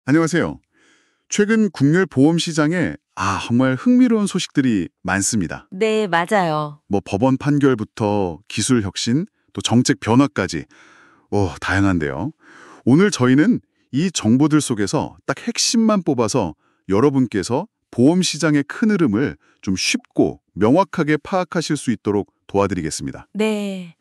안녕하세요. 최근 국내 보험 시장에 정말 흥미로운 소식들이 많습니다. 네, 맞아요. 뭐 법원 판결부터 기술 혁신, 또 정책 변화까지 다양한데요. 오늘 저희는 이 정보들 속에서 딱 핵심만 뽑아서 여러분께서 보험 시장의 큰 흐름을 좀 쉽고 명확하게 파악하실 수 있도록 도와드리겠습니다. 네.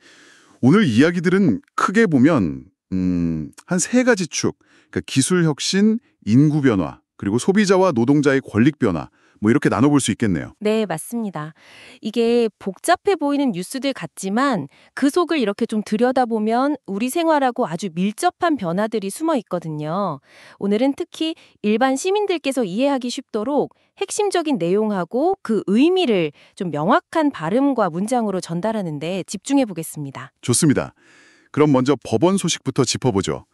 오늘 이야기들은 크게 보면 한 세 가지 축, 그러니까 기술 혁신, 인구 변화, 그리고 소비자와 노동자의 권익 변화, 뭐 이렇게 나눠볼 수 있겠네요. 네, 맞습니다. 이게 복잡해 보이는 뉴스들 같지만 그 속을 이렇게 좀 들여다보면 우리 생활하고 아주 밀접한 변화들이 숨어 있거든요. 오늘은 특히 일반 시민들께서 이해하기 쉽도록 핵심적인 내용하고 그 의미를 좀 명확한 발음과 문장으로 전달하는 데 집중해 보겠습니다. 좋습니다. 그럼 먼저 법원 소식부터 짚어보죠.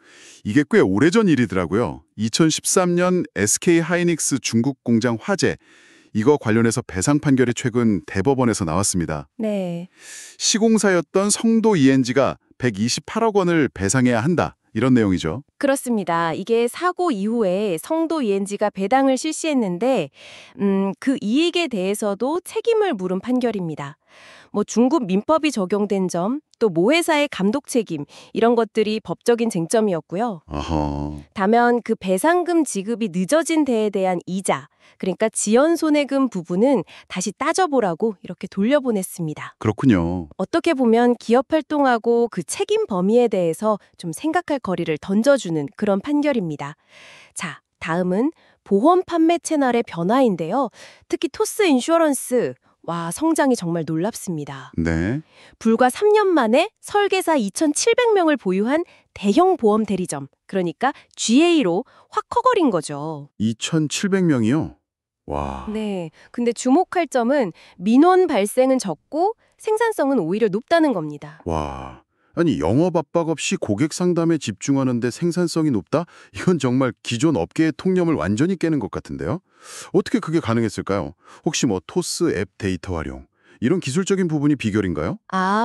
이게 꽤 오래전 일이더라고요. 2013년 SK 하이닉스 중국 공장 화재, 이거 관련해서 배상 판결이 최근 대법원에서 나왔습니다. 네. 시공사였던 성도 ENG가 128억 원을 배상해야 한다. 이런 내용이죠. 그렇습니다. 이게 사고 이후에 성도 ENG가 배당을 실시했는데 그 이익에 대해서도 책임을 물은 판결입니다. 뭐 중국 민법이 적용된 점, 또 모회사의 감독 책임 이런 것들이 법적인 쟁점이었고요. 아하, 다만 그 배상금 지급이 늦어진 데에 대한 이자, 그러니까 지연손해금 부분은 다시 따져보라고 이렇게 돌려보냈습니다. 그렇군요. 어떻게 보면 기업 활동하고 그 책임 범위에 대해서 좀 생각할 거리를 던져주는 그런 판결입니다. 자, 다음은 보험 판매 채널의 변화인데요. 특히 토스 인슈어런스. 와, 성장이 정말 놀랍습니다. 네. 불과 3년 만에 설계사 2,700명을 보유한 대형 보험 대리점, 그러니까 GA로 확 커버린 거죠. 2,700명이요? 와. 네, 근데 주목할 점은 민원 발생은 적고 생산성은 오히려 높다는 겁니다. 와. 아니, 영업 압박 없이 고객 상담에 집중하는데 생산성이 높다? 이건 정말 기존 업계의 통념을 완전히 깨는 것 같은데요? 어떻게 그게 가능했을까요? 혹시 뭐 토스 앱 데이터 활용, 이런 기술적인 부분이 비결인가요?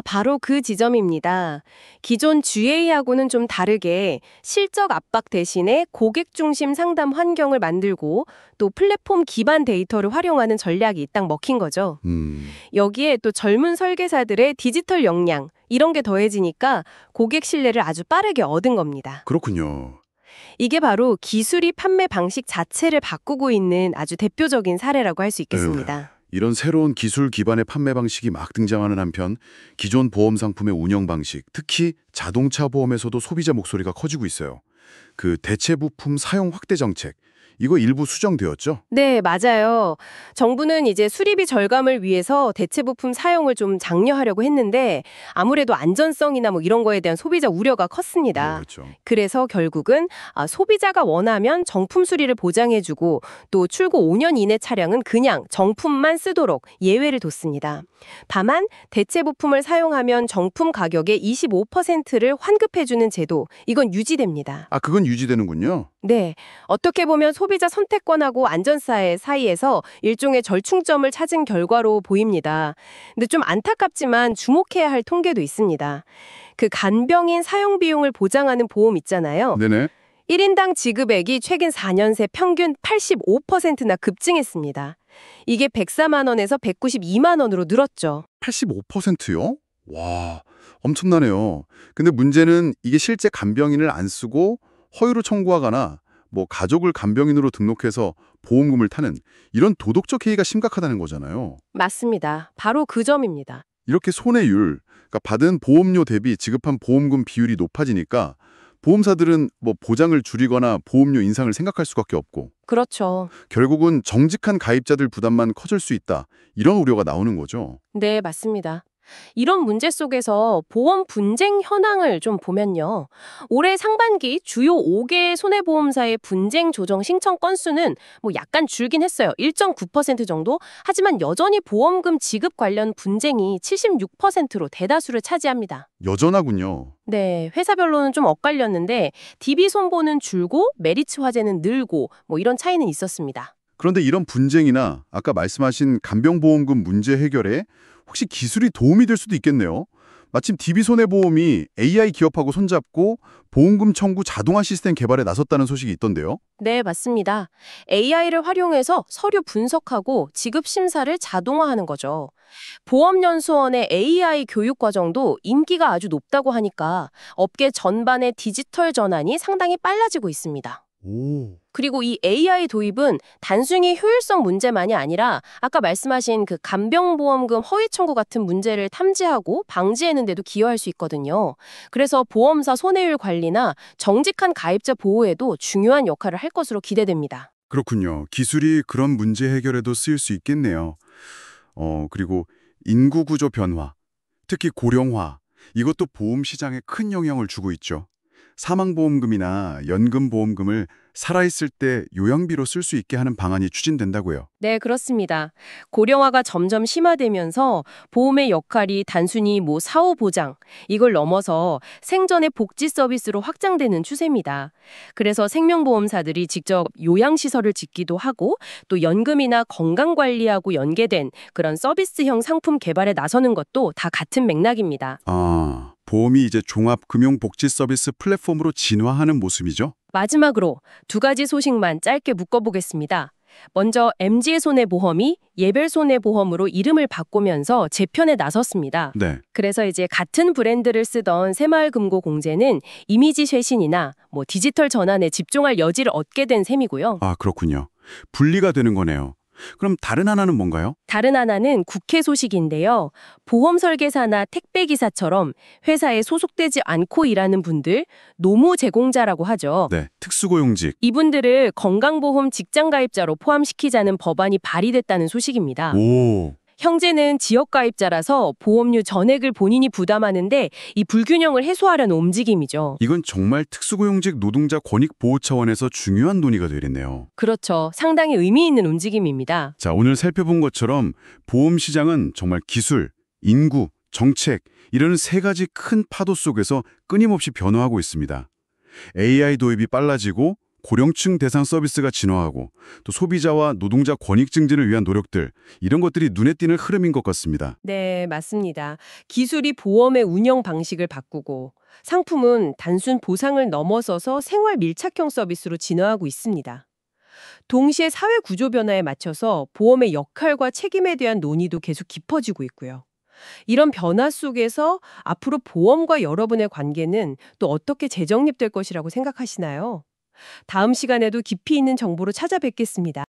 바로 그 지점입니다. 기존 GA하고는 좀 다르게 실적 압박 대신에 고객 중심 상담 환경을 만들고 또 플랫폼 기반 데이터를 활용하는 전략이 딱 먹힌 거죠. 여기에 또 젊은 설계사들의 디지털 역량, 이런 게 더해지니까 고객 신뢰를 아주 빠르게 얻은 겁니다. 그렇군요. 이게 바로 기술이 판매 방식 자체를 바꾸고 있는 아주 대표적인 사례라고 할 수 있겠습니다. 이런 새로운 기술 기반의 판매 방식이 막 등장하는 한편 기존 보험 상품의 운영 방식, 특히 자동차 보험에서도 소비자 목소리가 커지고 있어요. 그 대체 부품 사용 확대 정책, 이거 일부 수정되었죠? 네, 맞아요. 정부는 이제 수리비 절감을 위해서 대체 부품 사용을 좀 장려하려고 했는데 아무래도 안전성이나 뭐 이런 거에 대한 소비자 우려가 컸습니다. 그렇죠. 그래서 결국은 소비자가 원하면 정품 수리를 보장해주고 또 출고 5년 이내 차량은 그냥 정품만 쓰도록 예외를 뒀습니다. 다만 대체 부품을 사용하면 정품 가격의 25%를 환급해주는 제도, 이건 유지됩니다. 그건 유지되는군요. 네, 어떻게 보면 소비자 선택권하고 안전사 사이에서 일종의 절충점을 찾은 결과로 보입니다. 근데 좀 안타깝지만 주목해야 할 통계도 있습니다. 그 간병인 사용 비용을 보장하는 보험 있잖아요. 네네. 1인당 지급액이 최근 4년 새 평균 85%나 급증했습니다. 이게 104만 원에서 192만 원으로 늘었죠. 85%요? 와, 엄청나네요. 근데 문제는 이게 실제 간병인을 안 쓰고 허위로 청구하거나 뭐 가족을 간병인으로 등록해서 보험금을 타는 이런 도덕적 해이가 심각하다는 거잖아요. 맞습니다. 바로 그 점입니다. 이렇게 손해율, 그러니까 받은 보험료 대비 지급한 보험금 비율이 높아지니까 보험사들은 뭐 보장을 줄이거나 보험료 인상을 생각할 수밖에 없고 그렇죠. 결국은 정직한 가입자들 부담만 커질 수 있다. 이런 우려가 나오는 거죠. 네, 맞습니다. 이런 문제 속에서 보험 분쟁 현황을 좀 보면요. 올해 상반기 주요 5개 손해보험사의 분쟁 조정 신청 건수는 뭐 약간 줄긴 했어요. 1.9% 정도? 하지만 여전히 보험금 지급 관련 분쟁이 76%로 대다수를 차지합니다. 여전하군요. 네, 회사별로는 좀 엇갈렸는데 DB 손보는 줄고 메리츠 화재는 늘고 뭐 이런 차이는 있었습니다. 그런데 이런 분쟁이나 아까 말씀하신 간병보험금 문제 해결에 혹시 기술이 도움이 될 수도 있겠네요. 마침 DB손해보험이 AI 기업하고 손잡고 보험금 청구 자동화 시스템 개발에 나섰다는 소식이 있던데요. 네, 맞습니다. AI를 활용해서 서류 분석하고 지급 심사를 자동화하는 거죠. 보험연수원의 AI 교육 과정도 인기가 아주 높다고 하니까 업계 전반의 디지털 전환이 상당히 빨라지고 있습니다. 오. 그리고 이 AI 도입은 단순히 효율성 문제만이 아니라 아까 말씀하신 그 간병보험금 허위 청구 같은 문제를 탐지하고 방지하는 데도 기여할 수 있거든요. 그래서 보험사 손해율 관리나 정직한 가입자 보호에도 중요한 역할을 할 것으로 기대됩니다. 그렇군요. 기술이 그런 문제 해결에도 쓰일 수 있겠네요. 그리고 인구 구조 변화, 특히 고령화, 이것도 보험 시장에 큰 영향을 주고 있죠. 사망보험금이나 연금보험금을 살아있을 때 요양비로 쓸 수 있게 하는 방안이 추진된다고요. 네, 그렇습니다. 고령화가 점점 심화되면서 보험의 역할이 단순히 사후 보장, 이걸 넘어서 생전의 복지 서비스로 확장되는 추세입니다. 그래서 생명보험사들이 직접 요양시설을 짓기도 하고 또 연금이나 건강관리하고 연계된 그런 서비스형 상품 개발에 나서는 것도 다 같은 맥락입니다. 아, 보험이 이제 종합금융복지 서비스 플랫폼으로 진화하는 모습이죠? 마지막으로 두 가지 소식만 짧게 묶어보겠습니다. 먼저 MG의 손해보험이 예별손해보험으로 이름을 바꾸면서 재편에 나섰습니다. 네. 그래서 이제 같은 브랜드를 쓰던 새마을금고공제는 이미지 쇄신이나 디지털 전환에 집중할 여지를 얻게 된 셈이고요. 아, 그렇군요. 분리가 되는 거네요. 그럼 다른 하나는 뭔가요? 다른 하나는 국회 소식인데요. 보험 설계사나 택배기사처럼 회사에 소속되지 않고 일하는 분들, 노무 제공자라고 하죠. 네, 특수고용직. 이분들을 건강보험 직장가입자로 포함시키자는 법안이 발의됐다는 소식입니다. 오, 형제는 지역가입자라서 보험료 전액을 본인이 부담하는데 이 불균형을 해소하려는 움직임이죠. 이건 정말 특수고용직 노동자 권익 보호 차원에서 중요한 논의가 되겠네요. 그렇죠. 상당히 의미 있는 움직임입니다. 자, 오늘 살펴본 것처럼 보험 시장은 정말 기술, 인구, 정책 이런 세 가지 큰 파도 속에서 끊임없이 변화하고 있습니다. AI 도입이 빨라지고 고령층 대상 서비스가 진화하고 또 소비자와 노동자 권익 증진을 위한 노력들 이런 것들이 눈에 띄는 흐름인 것 같습니다. 네, 맞습니다. 기술이 보험의 운영 방식을 바꾸고 상품은 단순 보상을 넘어서서 생활 밀착형 서비스로 진화하고 있습니다. 동시에 사회 구조 변화에 맞춰서 보험의 역할과 책임에 대한 논의도 계속 깊어지고 있고요. 이런 변화 속에서 앞으로 보험과 여러분의 관계는 또 어떻게 재정립될 것이라고 생각하시나요? 다음 시간에도 깊이 있는 정보로 찾아뵙겠습니다.